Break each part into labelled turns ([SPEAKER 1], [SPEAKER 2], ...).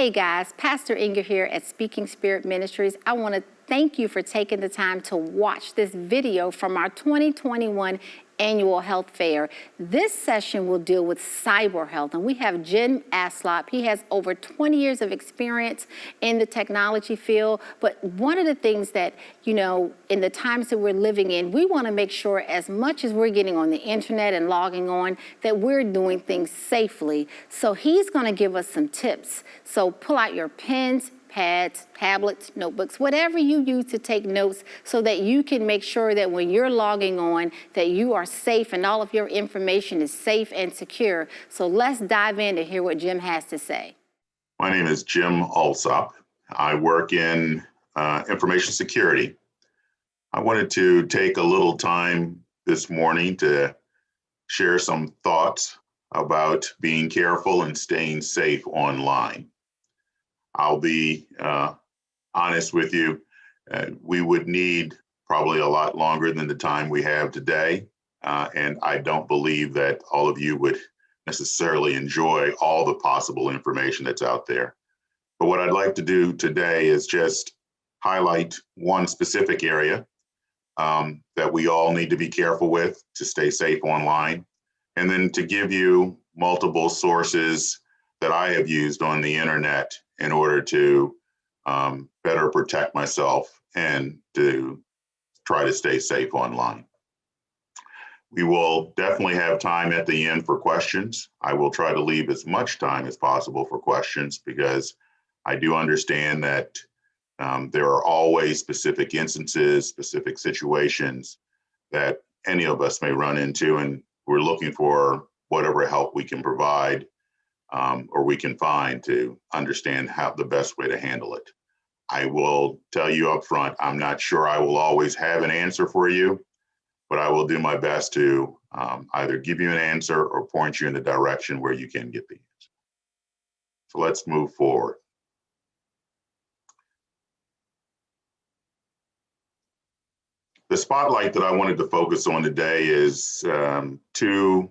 [SPEAKER 1] Hey guys, Pastor Inger here at Speaking Spirit Ministries. I want to thank you for taking the time to watch this video from our 2021 annual health fair. This session will deal with cyber health, and we have Jim Alsop. He has over 20 years of experience in the technology field, but one of the things that, you know, in the times that we're living in, we want to make sure as much as we're getting on the internet and logging on, that we're doing things safely. So he's going to give us some tips. So pull out your pens, pads, tablets, notebooks, whatever you use to take notes so that you can make sure that when you're logging on that you are safe and all of your information is safe and secure. So let's dive in to hear what Jim has to say.
[SPEAKER 2] My name is Jim Alsop. I work in information security. I wanted to take a little time this morning to share some thoughts about being careful and staying safe online. I'll be honest with you, we would need probably a lot longer than the time we have today. And I don't believe that all of you would necessarily enjoy all the possible information that's out there. But what I'd like to do today is just highlight one specific area that we all need to be careful with to stay safe online, and then to give you multiple sources that I have used on the internet in order to better protect myself and to try to stay safe online. We will definitely have time at the end for questions. I will try to leave as much time as possible for questions because I do understand that there are always specific instances, specific situations that any of us may run into, and we're looking for whatever help we can provide or we can find to understand how the best way to handle it. I will tell you up front, I'm not sure I will always have an answer for you, but I will do my best to either give you an answer or point you in the direction where you can get the answer. So let's move forward. The spotlight that I wanted to focus on today is two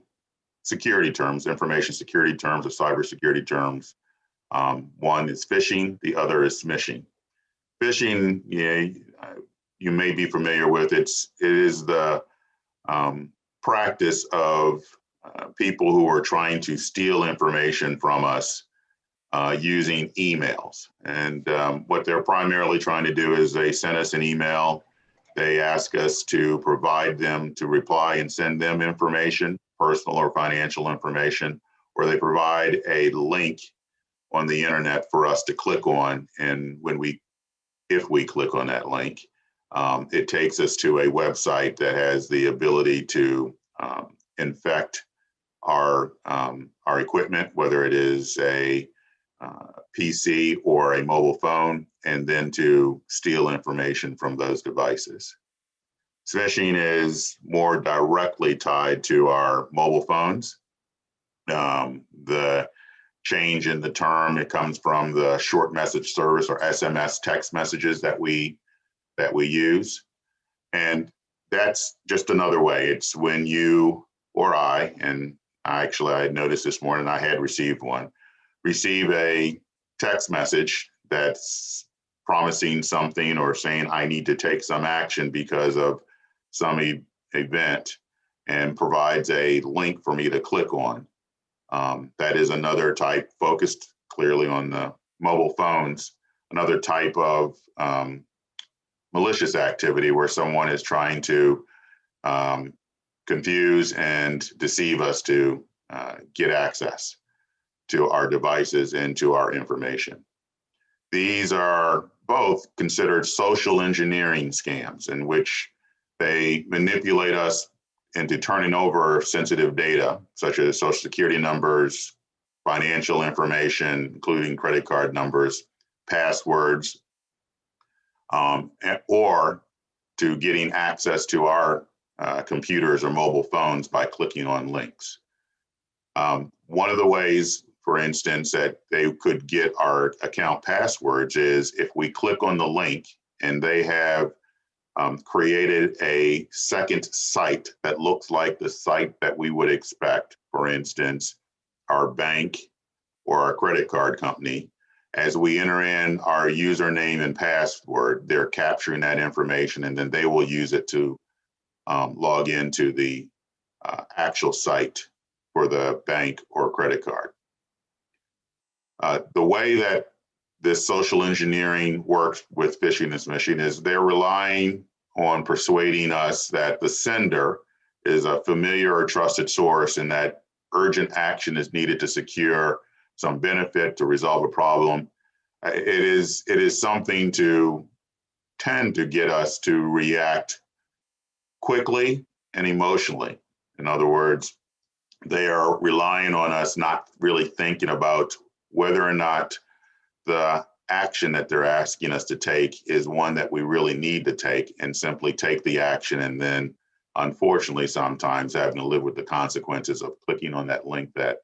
[SPEAKER 2] security terms, information security terms or cybersecurity terms. One is phishing, the other is smishing. Phishing, you may be familiar with. It is the practice of people who are trying to steal information from us using emails. And what they're primarily trying to do is they send us an email. They ask us to provide them, to reply and send them information, personal or financial information, or they provide a link on the internet for us to click on. And if we click on that link, it takes us to a website that has the ability to infect our equipment, whether it is a PC or a mobile phone, and then to steal information from those devices. Smishing is more directly tied to our mobile phones. The change in the term, it comes from the short message service or SMS text messages that we use. And that's just another way. It's when you or I noticed this morning I had received one, receive a text message that's promising something or saying I need to take some action because of some event, and provides a link for me to click on. That is another type, focused clearly on the mobile phones, another type of malicious activity where someone is trying to confuse and deceive us to get access to our devices and to our information. These are both considered social engineering scams in which they manipulate us into turning over sensitive data, such as social security numbers, financial information, including credit card numbers, passwords, or to getting access to our computers or mobile phones by clicking on links. One of the ways, for instance, that they could get our account passwords is if we click on the link and they have created a second site that looks like the site that we would expect, for instance, our bank or our credit card company, As we enter in our username and password, they're capturing that information, and then they will use it to log into the actual site for the bank or credit card. The way that this social engineering works with phishing and smishing is they're relying on persuading us that the sender is a familiar or trusted source and that urgent action is needed to secure some benefit to resolve a problem. It is something to tend to get us to react quickly and emotionally. In other words, they are relying on us not really thinking about whether or not the action that they're asking us to take is one that we really need to take, and simply take the action, and then unfortunately sometimes having to live with the consequences of clicking on that link that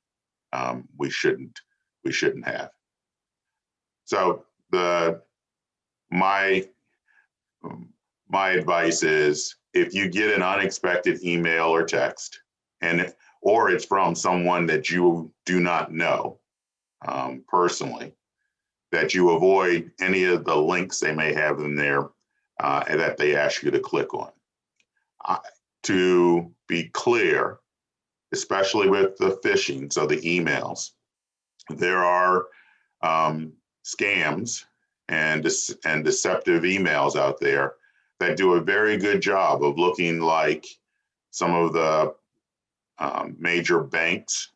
[SPEAKER 2] we shouldn't have. So my advice is, if you get an unexpected email or text, or it's from someone that you do not know personally, that you avoid any of the links they may have in there and that they ask you to click on. To be clear, especially with the phishing, so the emails, there are scams and deceptive emails out there that do a very good job of looking like some of the major banks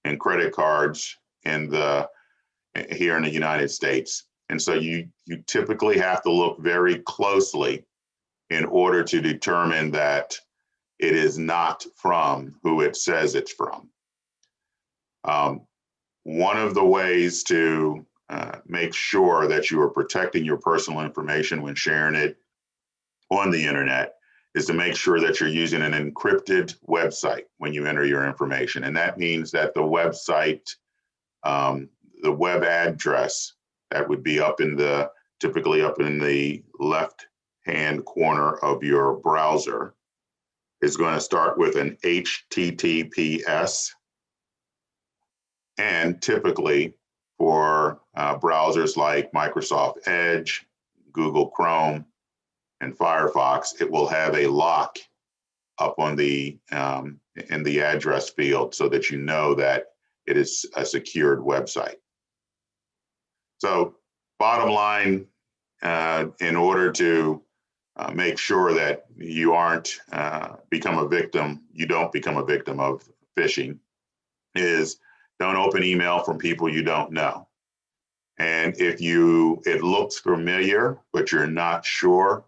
[SPEAKER 2] and credit cards here in the United States. And so you typically have to look very closely in order to determine that it is not from who it says it's from. One of the ways to make sure that you are protecting your personal information when sharing it on the internet is to make sure that you're using an encrypted website when you enter your information. And that means that the website, the web address that would be typically up in the left-hand corner of your browser, is going to start with an HTTPS. And typically for browsers like Microsoft Edge, Google Chrome, and Firefox, it will have a lock up on in the address field so that you know that it is a secured website. So bottom line, in order to make sure that you don't become a victim of phishing, is don't open email from people you don't know. And if it looks familiar, but you're not sure,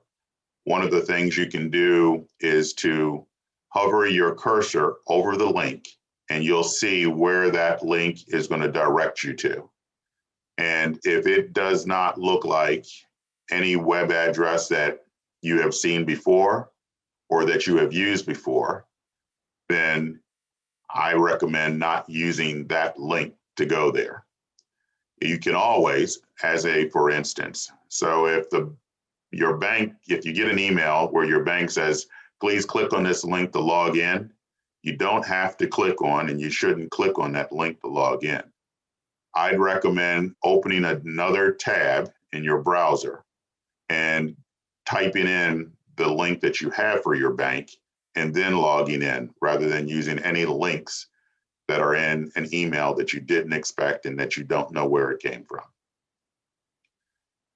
[SPEAKER 2] one of the things you can do is to hover your cursor over the link, and you'll see where that link is going to direct you to. And if it does not look like any web address that you have seen before or that you have used before, then I recommend not using that link to go there. You can always, for instance, so if you get an email where your bank says, please click on this link to log in, you don't have to click on, and you shouldn't click on that link to log in. I'd recommend opening another tab in your browser and typing in the link that you have for your bank and then logging in, rather than using any links that are in an email that you didn't expect and that you don't know where it came from.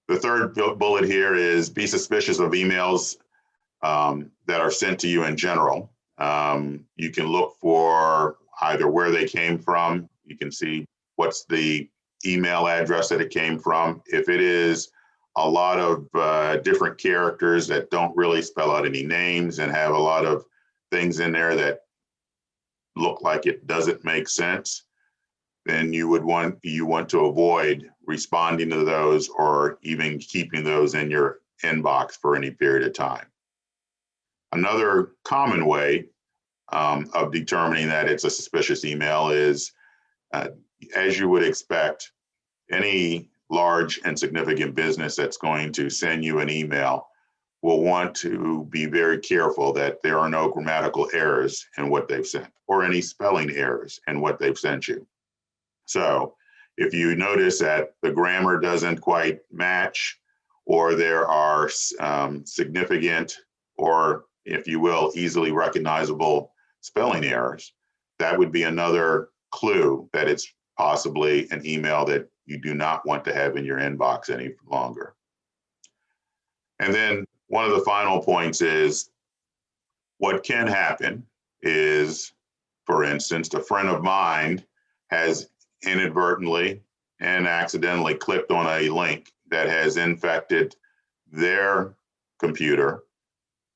[SPEAKER 2] The third bullet here is be suspicious of emails that are sent to you in general. You can look for either where they came from. You can see what's the email address that it came from. If it is a lot of different characters that don't really spell out any names and have a lot of things in there that look like it doesn't make sense, then you want to avoid responding to those or even keeping those in your inbox for any period of time. Another common way of determining that it's a suspicious email is, as you would expect, any large and significant business that's going to send you an email will want to be very careful that there are no grammatical errors in what they've sent or any spelling errors in what they've sent you. So If you notice that the grammar doesn't quite match, or there are significant, or if you will, easily recognizable spelling errors, that would be another clue that it's possibly an email that you do not want to have in your inbox any longer. And then one of the final points is what can happen is, for instance, a friend of mine has inadvertently and accidentally clicked on a link that has infected their computer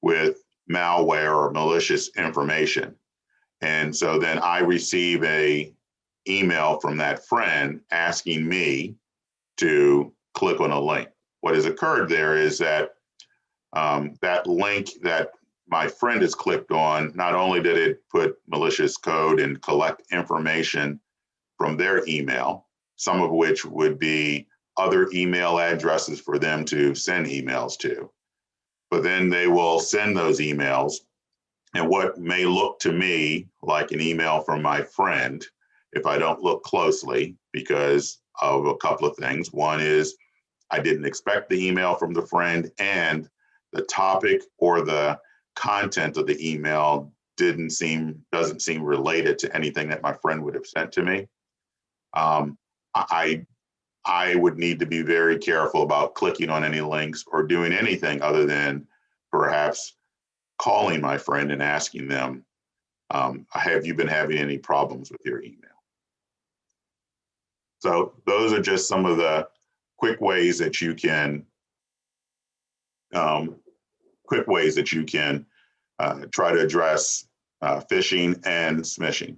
[SPEAKER 2] with malware or malicious information. And so then I receive a email from that friend asking me to click on a link. What has occurred there is that that link that my friend has clicked on, not only did it put malicious code and collect information from their email, some of which would be other email addresses for them to send emails to, but then they will send those emails, and what may look to me like an email from my friend, if I don't look closely, because of a couple of things. One is I didn't expect the email from the friend, and the topic or the content of the email doesn't seem related to anything that my friend would have sent to me. I would need to be very careful about clicking on any links or doing anything other than perhaps calling my friend and asking them, have you been having any problems with your email? So those are just some of the quick ways that you can try to address phishing and smishing.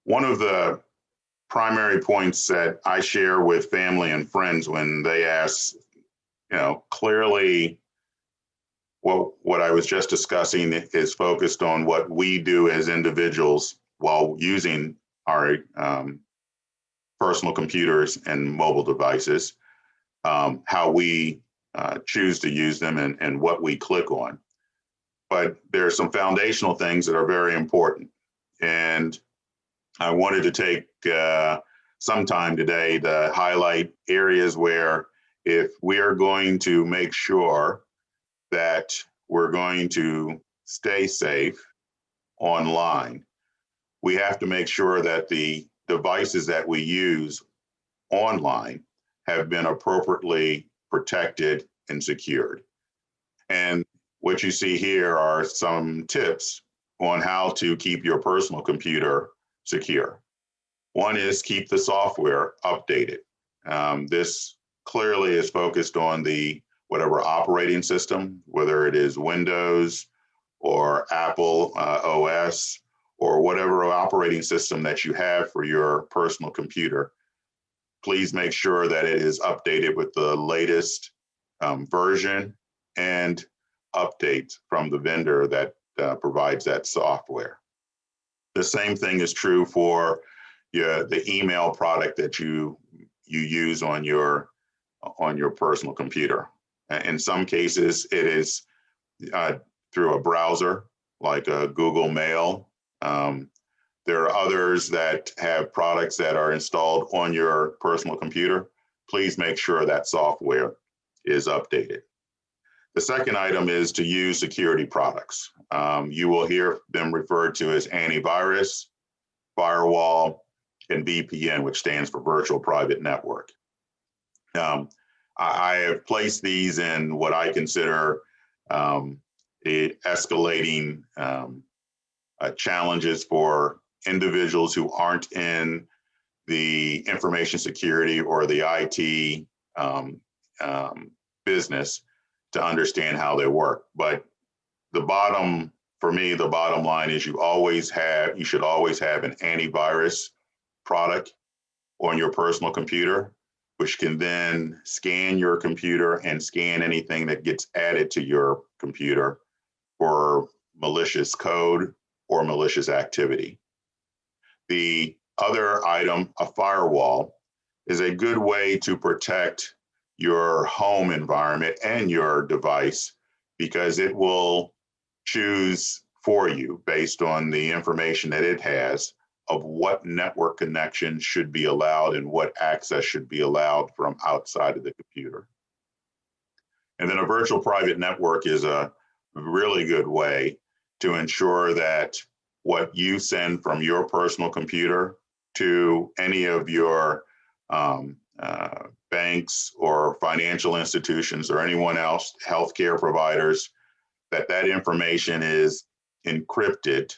[SPEAKER 2] One of the primary points that I share with family and friends when they ask, clearly what I was just discussing is focused on what we do as individuals while using our personal computers and mobile devices, how we choose to use them and what we click on. But there are some foundational things that are very important. And I wanted to take some time today to highlight areas where if we are going to make sure that we're going to stay safe online, we have to make sure that the devices that we use online have been appropriately protected and secured. And what you see here are some tips on how to keep your personal computer secure. One is keep the software updated. This clearly is focused on the whatever operating system, whether it is Windows or Apple OS or whatever operating system that you have for your personal computer. Please make sure that it is updated with the latest version and updates from the vendor that provides that software. The same thing is true for the email product that you use on your personal computer. In some cases, it is through a browser like a Google Mail. There are others that have products that are installed on your personal computer. Please make sure that software is updated. The second item is to use security products. You will hear them referred to as antivirus, firewall, and VPN, which stands for virtual private network. I have placed these in what I consider escalating challenges for individuals who aren't in the information security or the IT business to understand how they work. But for me, the bottom line is you should always have an antivirus product on your personal computer, which can then scan your computer and scan anything that gets added to your computer for malicious code or malicious activity. The other item, a firewall, is a good way to protect your home environment and your device because it will choose for you based on the information that it has of what network connection should be allowed and what access should be allowed from outside of the computer. And then a virtual private network is a really good way to ensure that what you send from your personal computer to any of your banks or financial institutions or anyone else, healthcare providers, that information is encrypted,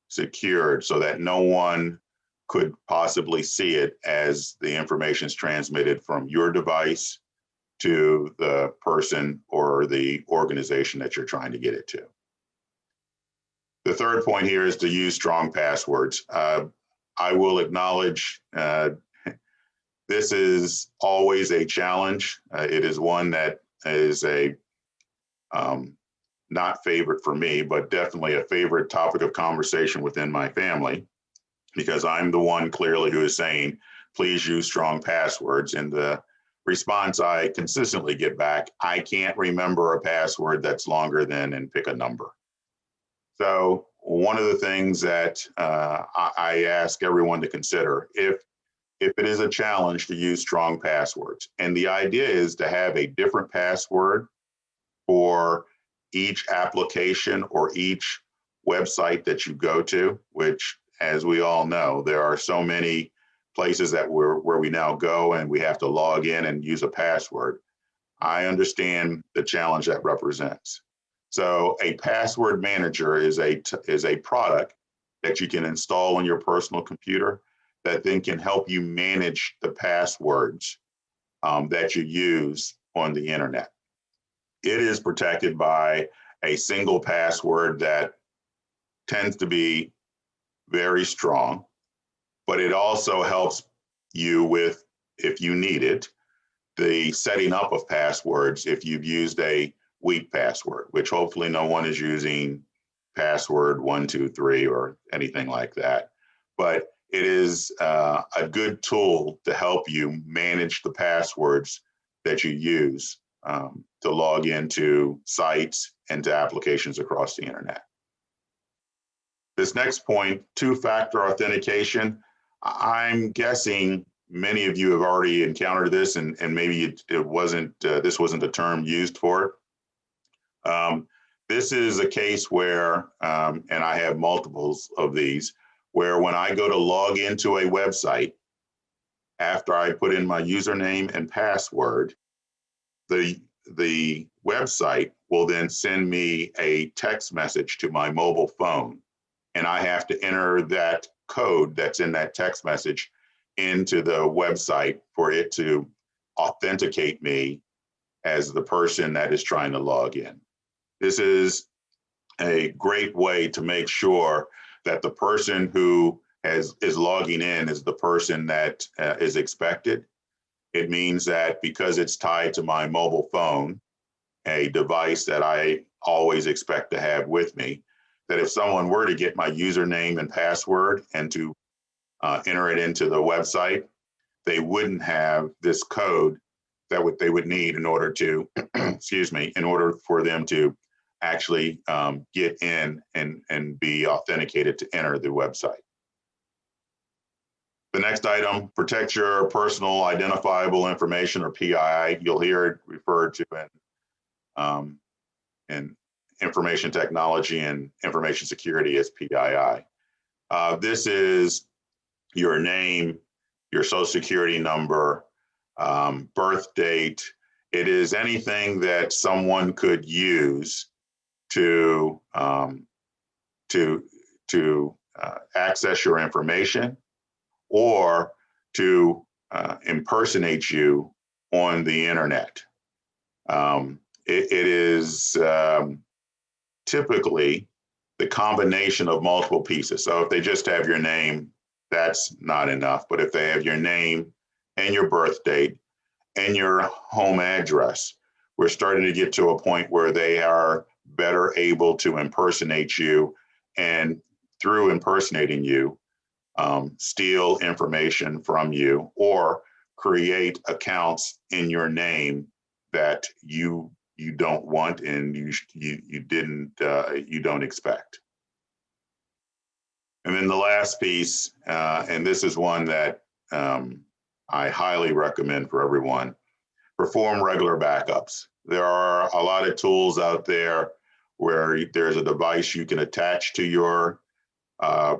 [SPEAKER 2] secured, so that no one could possibly see it as the information is transmitted from your device to the person or the organization that you're trying to get it to. The third point here is to use strong passwords. I will acknowledge this is always a challenge. It is one that is a not favorite for me, but definitely a favorite topic of conversation within my family, because I'm the one clearly who is saying, please use strong passwords. And the response I consistently get back, I can't remember a password that's longer than, and pick a number. So one of the things that I ask everyone to consider, if it is a challenge to use strong passwords, and the idea is to have a different password for each application or each website that you go to, which, as we all know, there are so many places that where we now go and we have to log in and use a password. I understand the challenge that represents. So a password manager is a product that you can install on your personal computer that then can help you manage the passwords that you use on the internet. It is protected by a single password that tends to be very strong, but it also helps you with, if you need it, the setting up of passwords if you've used a weak password, which hopefully no one is using password 123 or anything like that. But it is a good tool to help you manage the passwords that you use to log into sites and to applications across the internet. This next point, two-factor authentication, I'm guessing many of you have already encountered this, and maybe it wasn't, this wasn't a term used for it. This is a case where, and I have multiples of these, where when I go to log into a website, after I put in my username and password, the website will then send me a text message to my mobile phone, and I have to enter that code that's in that text message into the website for it to authenticate me as the person that is trying to log in. This is a great way to make sure that the person who is logging in is the person that is expected. It means that because it's tied to my mobile phone, a device that I always expect to have with me, that if someone were to get my username and password and to enter it into the website, they wouldn't have this code that they would need in order to, excuse me, in order for them to actually get in and be authenticated to enter the website. The next item, protect your personal identifiable information, or PII. You'll hear it referred to in information technology and information security as PII. This is your name, your social security number, birth date. It is anything that someone could use to access your information or to impersonate you on the internet. It is typically the combination of multiple pieces. So if they just have your name, that's not enough. But if they have your name and your birth date and your home address, we're starting to get to a point where they are better able to impersonate you, and through impersonating you, steal information from you or create accounts in your name that you you don't want and you don't expect. And then the last piece, and this is one that I highly recommend for everyone: perform regular backups. There are a lot of tools out there where there's a device you can attach to your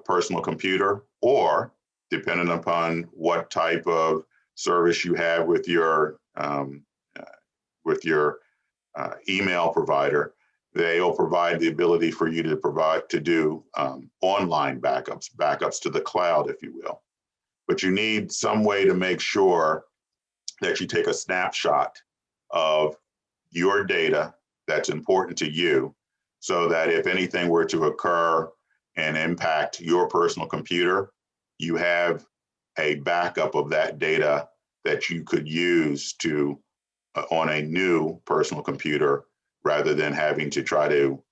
[SPEAKER 2] personal computer, or depending upon what type of service you have with your email provider, they'll provide the ability for you to do online backups to the cloud, if you will. But you need some way to make sure that you take a snapshot of your data that's important to you, so that if anything were to occur and impact your personal computer, you have a backup of that data that you could use to on a new personal computer, rather than having to try to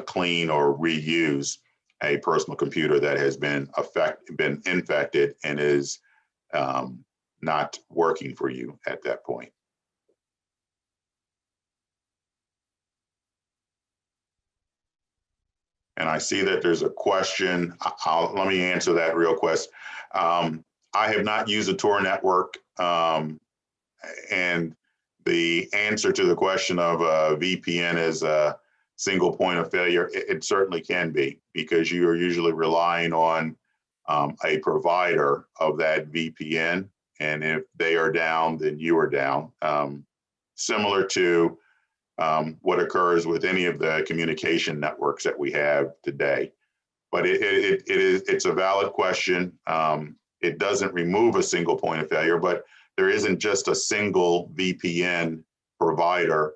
[SPEAKER 2] clean or reuse a personal computer that has been infected and is not working for you at that point. And I see that there's a question. Let me answer that real quick. I have not used a Tor network, and the answer to the question of a VPN is a single point of failure. It certainly can be, because you are usually relying on a provider of that VPN, and if they are down, then you are down. Similar to what occurs with any of the communication networks that we have today. But it's a valid question. It doesn't remove a single point of failure, but there isn't just a single VPN provider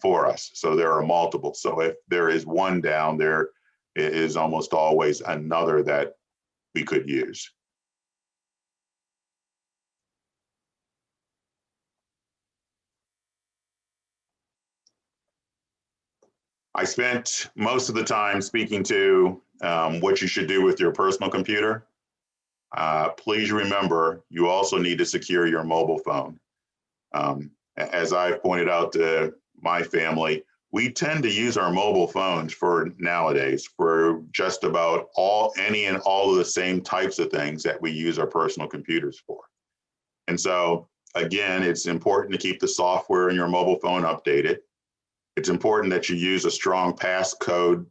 [SPEAKER 2] for us. So there are multiple. So if there is one down, there is almost always another that we could use. I spent most of the time speaking to what you should do with your personal computer. Please remember, you also need to secure your mobile phone. As I've pointed out to my family, we tend to use our mobile phones nowadays for just about any and all of the same types of things that we use our personal computers for. And so, again, it's important to keep the software in your mobile phone updated. It's important that you use a strong passcode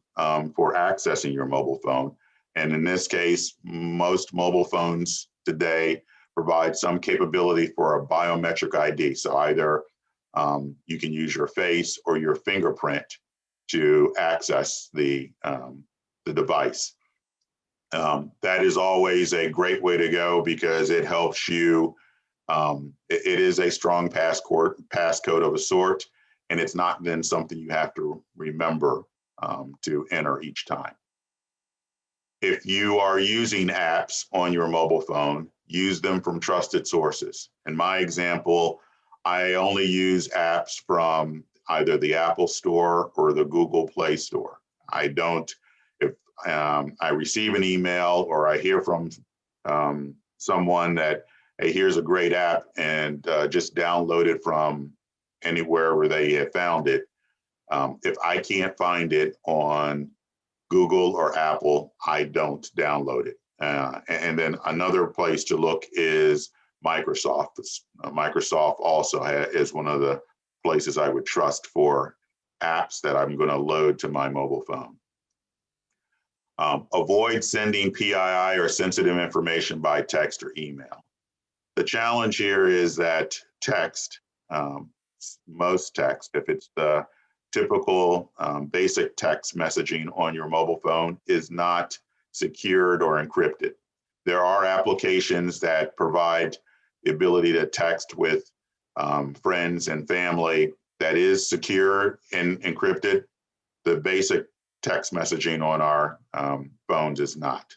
[SPEAKER 2] for accessing your mobile phone. And in this case, most mobile phones today provide some capability for a biometric ID. So either you can use your face or your fingerprint to access the device. That is always a great way to go, because it helps you. It is a strong passcode of a sort, and it's not then something you have to remember to enter each time. If you are using apps on your mobile phone, use them from trusted sources. In my example, I only use apps from either the Apple Store or the Google Play Store. I don't, if I receive an email or I hear from someone that, hey, here's a great app, and just download it from anywhere where they have found it. If I can't find it on Google or Apple, I don't download it. And then another place to look is Microsoft. Microsoft also is one of the places I would trust for apps that I'm going to load to my mobile phone. Avoid sending PII or sensitive information by text or email. The challenge here is that text, most text, if it's the typical basic text messaging on your mobile phone, is not secured or encrypted. There are applications that provide the ability to text with friends and family that is secure and encrypted. The basic text messaging on our phones is not.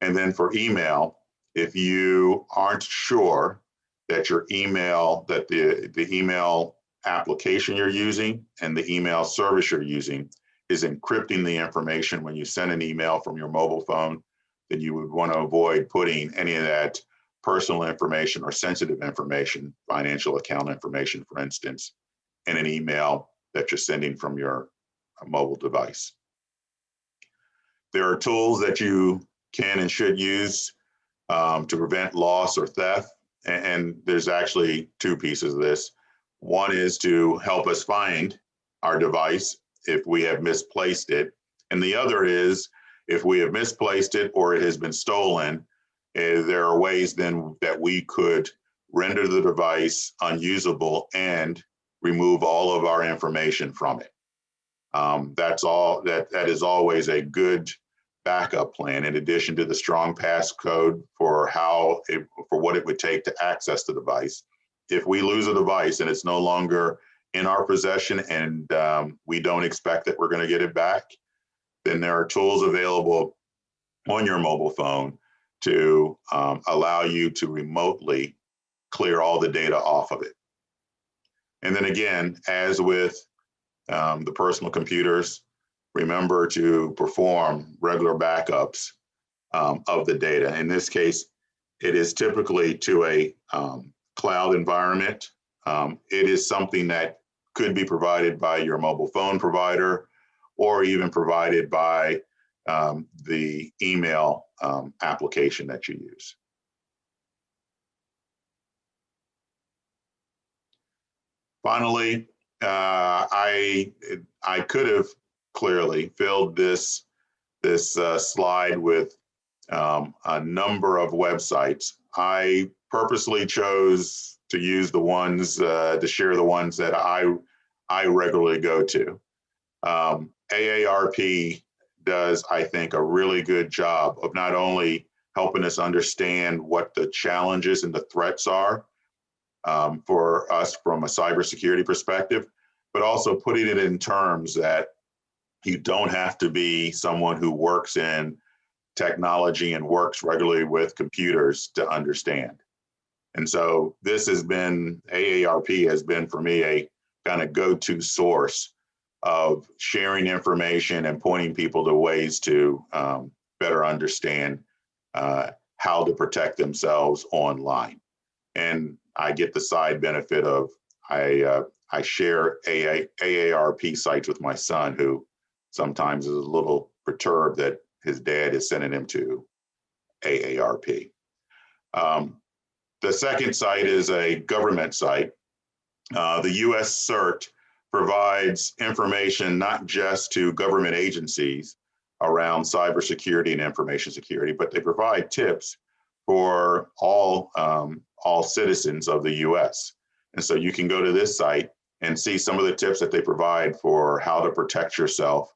[SPEAKER 2] And then for email, if you aren't sure that your email, that the email application you're using and the email service you're using is encrypting the information when you send an email from your mobile phone, then you would want to avoid putting any of that personal information or sensitive information, financial account information, for instance, in an email that you're sending from your mobile device. There are tools that you can and should use to prevent loss or theft. And there's actually two pieces of this. One is to help us find our device if we have misplaced it. And the other is if we have misplaced it or it has been stolen, there are ways then that we could render the device unusable and remove all of our information from it. That is always a good backup plan, in addition to the strong passcode for what it would take to access the device. If we lose a device and it's no longer in our possession and we don't expect that we're going to get it back, then there are tools available on your mobile phone to allow you to remotely clear all the data off of it. And then again, as with the personal computers, remember to perform regular backups of the data. In this case, it is typically to a cloud environment. It is something that could be provided by your mobile phone provider or even provided by the email application that you use. Finally, I could have clearly filled this slide with a number of websites. I purposely chose to use the ones to share the ones that I regularly go to. AARP does, I think, a really good job of not only helping us understand what the challenges and the threats are for us from a cybersecurity perspective, but also putting it in terms that you don't have to be someone who works in technology and works regularly with computers to understand. And so AARP has been for me a kind of go-to source of sharing information and pointing people to ways to better understand how to protect themselves online. And I get the side benefit of I share AARP sites with my son, who sometimes is a little perturbed that his dad is sending him to AARP. The second site is a government site. The US CERT provides information not just to government agencies around cybersecurity and information security, but they provide tips for all citizens of the US. And so you can go to this site and see some of the tips that they provide for how to protect yourself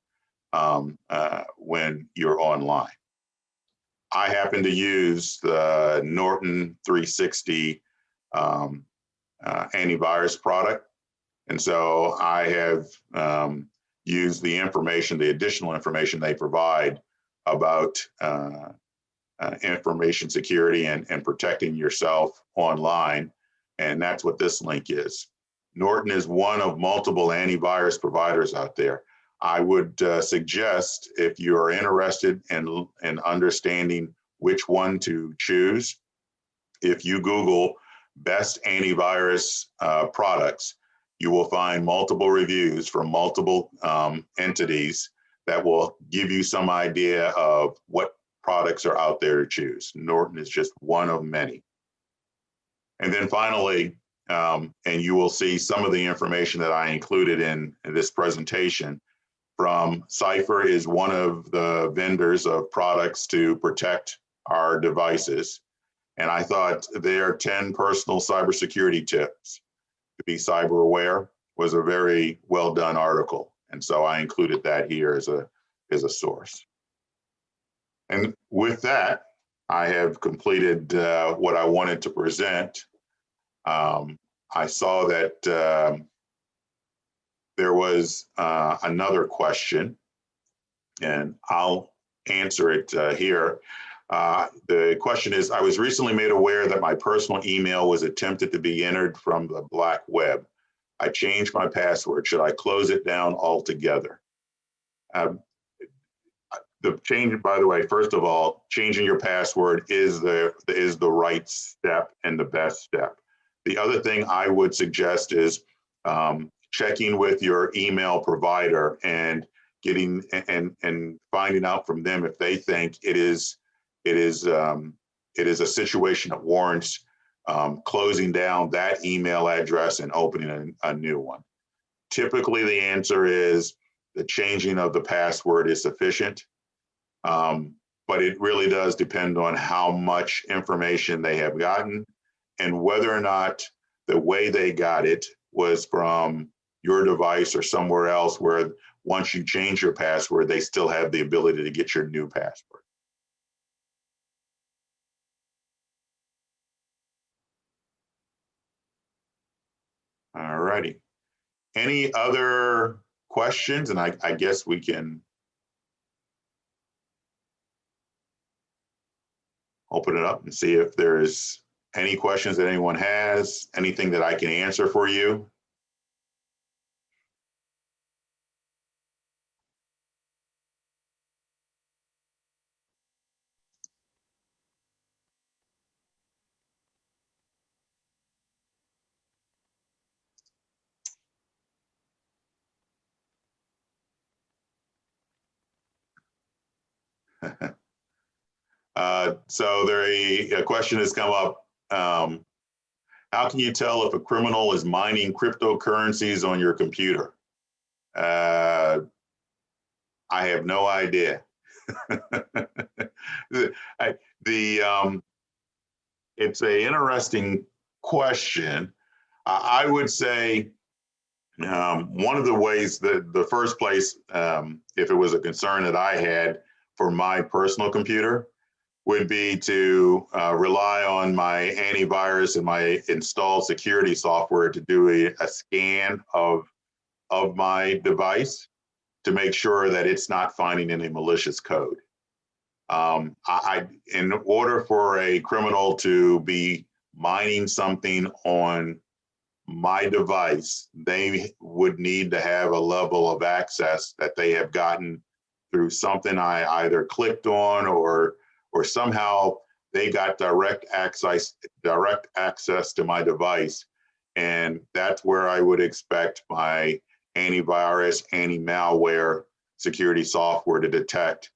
[SPEAKER 2] when you're online. I happen to use the Norton 360 antivirus product. And so I have used the additional information they provide about information security and protecting yourself online. And that's what this link is. Norton is one of multiple antivirus providers out there. I would suggest, if you are interested in understanding which one to choose, if you Google best antivirus products, you will find multiple reviews from multiple entities that will give you some idea of what products are out there to choose. Norton is just one of many. And then finally, and you will see some of the information that I included in this presentation from Cypher is one of the vendors of products to protect our devices. And I thought their 10 personal cybersecurity tips to be cyber aware was a very well done article. And so I included that here as a source. And with that, I have completed what I wanted to present. I saw that there was another question, and I'll answer it here. The question is, I was recently made aware that my personal email was attempted to be entered from the black web. I changed my password. Should I close it down altogether? The change, by the way, first of all, changing your password is the right step and the best step. The other thing I would suggest is checking with your email provider and getting and finding out from them if they think it is a situation that warrants closing down that email address and opening a new one. Typically, the answer is the changing of the password is sufficient. But it really does depend on how much information they have gotten and whether or not the way they got it was from your device or somewhere else where once you change your password, they still have the ability to get your new password. All righty. Any other questions? And I guess we can open it up and see if there's any questions that anyone has, anything that I can answer for you. So a question has come up. How can you tell if a criminal is mining cryptocurrencies on your computer? I have no idea. It's an interesting question. I would say one of the ways that the first place, if it was a concern that I had for my personal computer, would be to rely on my antivirus and my installed security software to do a scan of my device to make sure that it's not finding any malicious code. In order for a criminal to be mining something on my device, they would need to have a level of access that they have gotten through something I either clicked on or somehow they got direct access to my device. And that's where I would expect my antivirus, anti-malware security software to detect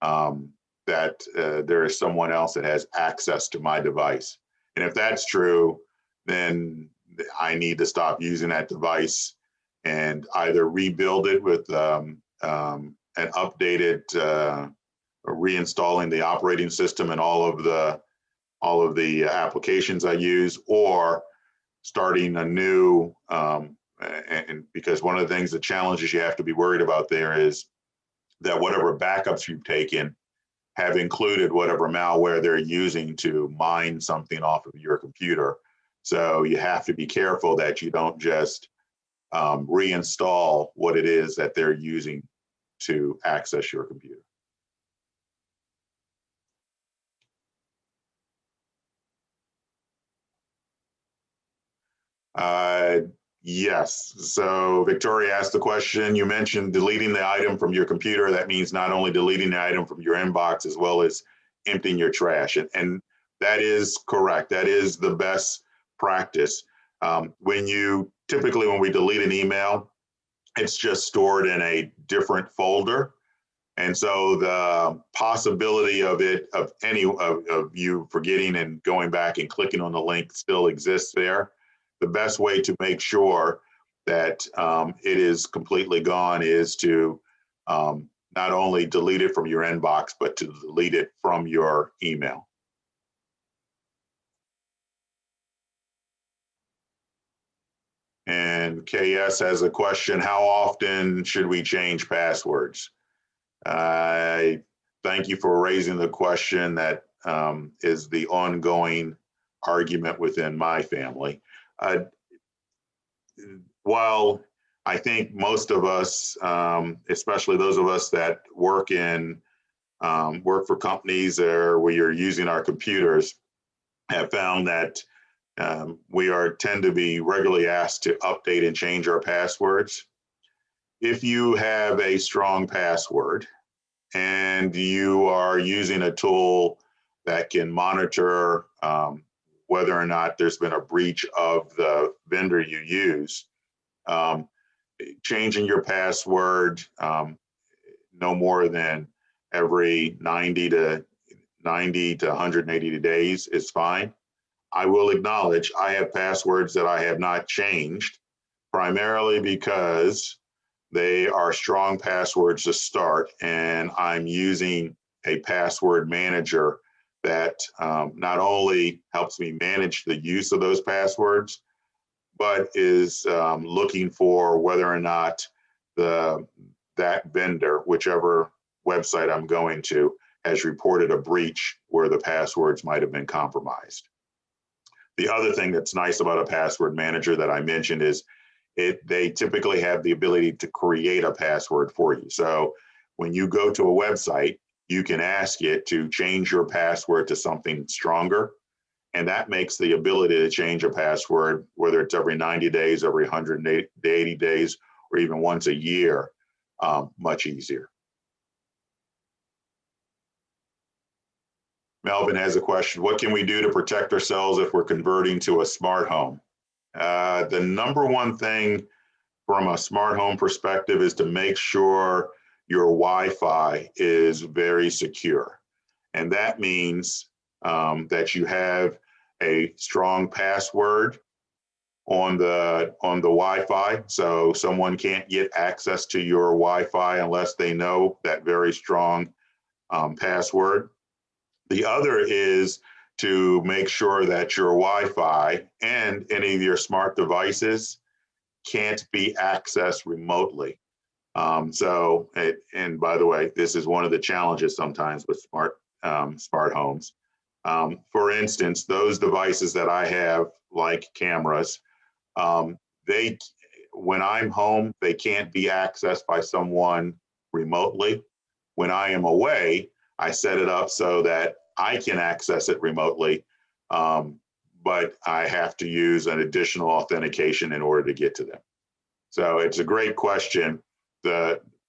[SPEAKER 2] that there is someone else that has access to my device. And if that's true, then I need to stop using that device and either rebuild it with an updated reinstalling the operating system and all of the applications I use, or starting a new. And because one of the things, the challenges you have to be worried about there is that whatever backups you've taken have included whatever malware they're using to mine something off of your computer. So you have to be careful that you don't just reinstall what it is that they're using to access your computer. Yes. So Victoria asked the question, you mentioned deleting the item from your computer. That means not only deleting the item from your inbox, as well as emptying your trash. And that is correct. That is the best practice. Typically when we delete an email, it's just stored in a different folder. And so the possibility of you forgetting and going back and clicking on the link still exists there. The best way to make sure that it is completely gone is to not only delete it from your inbox, but to delete it from your email. And KS has a question, how often should we change passwords? I thank you for raising the question. That is the ongoing argument within my family. While I think most of us, especially those of us that work for companies where you're using our computers, have found that we tend to be regularly asked to update and change our passwords. If you have a strong password, and you are using a tool that can monitor whether or not there's been a breach of the vendor you use. Um, Changing your password no more than every 90 to 180 days is fine. I will acknowledge I have passwords that I have not changed, primarily because they are strong passwords to start, and I'm using a password manager that not only helps me manage the use of those passwords, but is looking for whether or not that vendor, whichever website I'm going to, has reported a breach where the passwords might have been compromised. The other thing that's nice about a password manager that I mentioned is they typically have the ability to create a password for you. So when you go to a website, you can ask it to change your password to something stronger. And that makes the ability to change a password, whether it's every 90 days, every 180 days, or even once a year, much easier. Melvin has a question. What can we do to protect ourselves if we're converting to a smart home? The number one thing from a smart home perspective is to make sure your Wi-Fi is very secure. And that means that you have a strong password on the Wi-Fi, so someone can't get access to your Wi-Fi unless they know that very strong password. The other is to make sure that your Wi-Fi and any of your smart devices can't be accessed remotely. And by the way, this is one of the challenges sometimes with smart homes. For instance, those devices that I have, like cameras, when I'm home, they can't be accessed by someone remotely. When I am away, I set it up so that I can access it remotely, but I have to use an additional authentication in order to get to them. So it's a great question.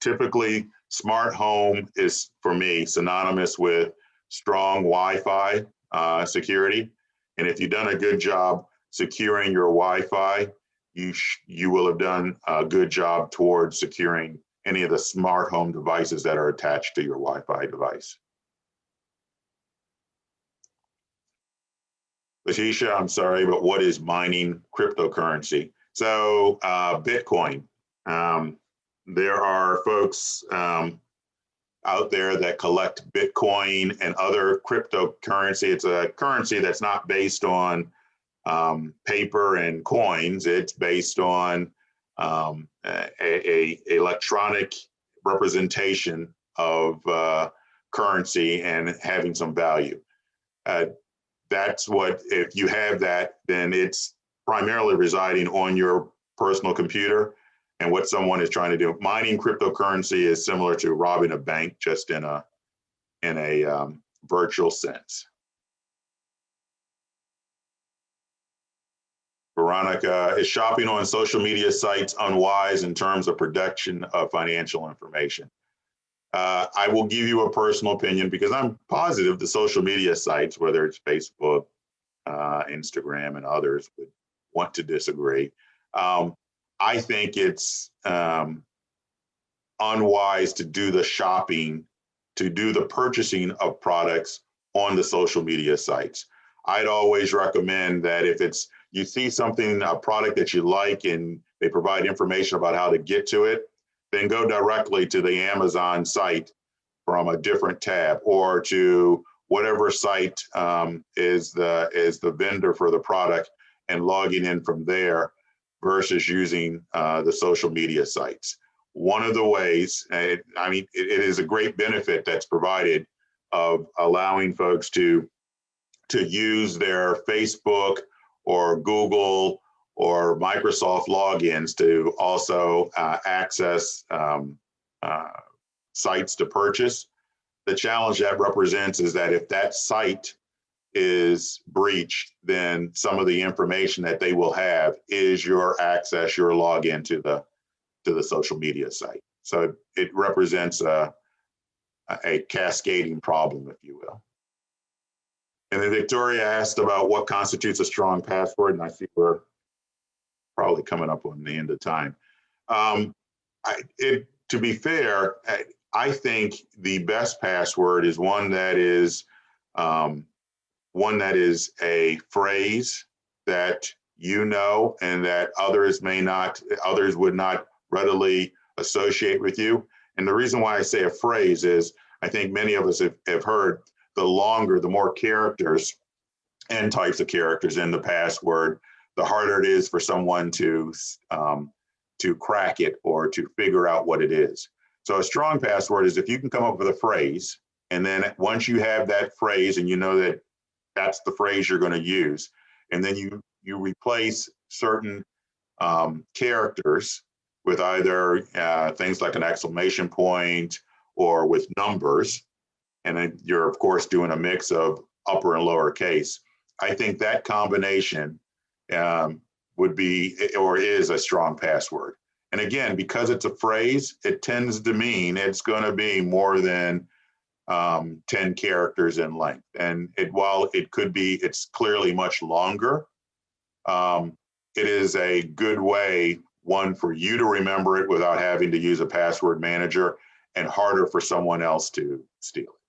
[SPEAKER 2] Typically, smart home is, for me, synonymous with strong Wi-Fi security. And if you've done a good job securing your Wi-Fi, you will have done a good job towards securing any of the smart home devices that are attached to your Wi-Fi device. Letitia, I'm sorry, but what is mining cryptocurrency? So Bitcoin. There are folks out there that collect Bitcoin and other cryptocurrency. It's a currency that's not based on paper and coins. It's based on a electronic representation of currency and having some value. That's what, if you have that, then it's primarily residing on your personal computer. And what someone is trying to do, mining cryptocurrency is similar to robbing a bank, just in a virtual sense. Veronica, is shopping on social media sites unwise in terms of production of financial information? I will give you a personal opinion because I'm positive the social media sites, whether it's Facebook, Instagram, and others, would want to disagree. I think it's unwise to do the shopping, to do the purchasing of products on the social media sites. I'd always recommend that if you see something, a product that you like, and they provide information about how to get to it, then go directly to the Amazon site from a different tab, or to whatever site is the vendor for the product, and logging in from there versus using the social media sites. One of the ways, it is a great benefit that's provided of allowing folks to use their Facebook or Google or Microsoft logins to also access sites to purchase. The challenge that represents is that if that site is breached, then some of the information that they will have is your access, your login to the social media site. So it represents a a cascading problem, if you will. And then Victoria asked about what constitutes a strong password, and I see we're probably coming up on the end of time. To be fair, I think the best password is one that is a phrase that you know and that others would not readily associate with you. And the reason why I say a phrase is I think many of us have heard the longer, the more characters and types of characters in the password, the harder it is for someone to crack it or to figure out what it is. So a strong password is if you can come up with a phrase, and then once you have that phrase and you know that that's the phrase you're going to use, and then you replace certain characters with either things like an exclamation point or with numbers, and then you're of course doing a mix of upper and lower case. I think that combination would be or is a strong password. And again, because it's a phrase, it tends to mean it's going to be more than 10 characters in length. And while it could be, it's clearly much longer, it is a good way, one, for you to remember it without having to use a password manager, and harder for someone else to steal it.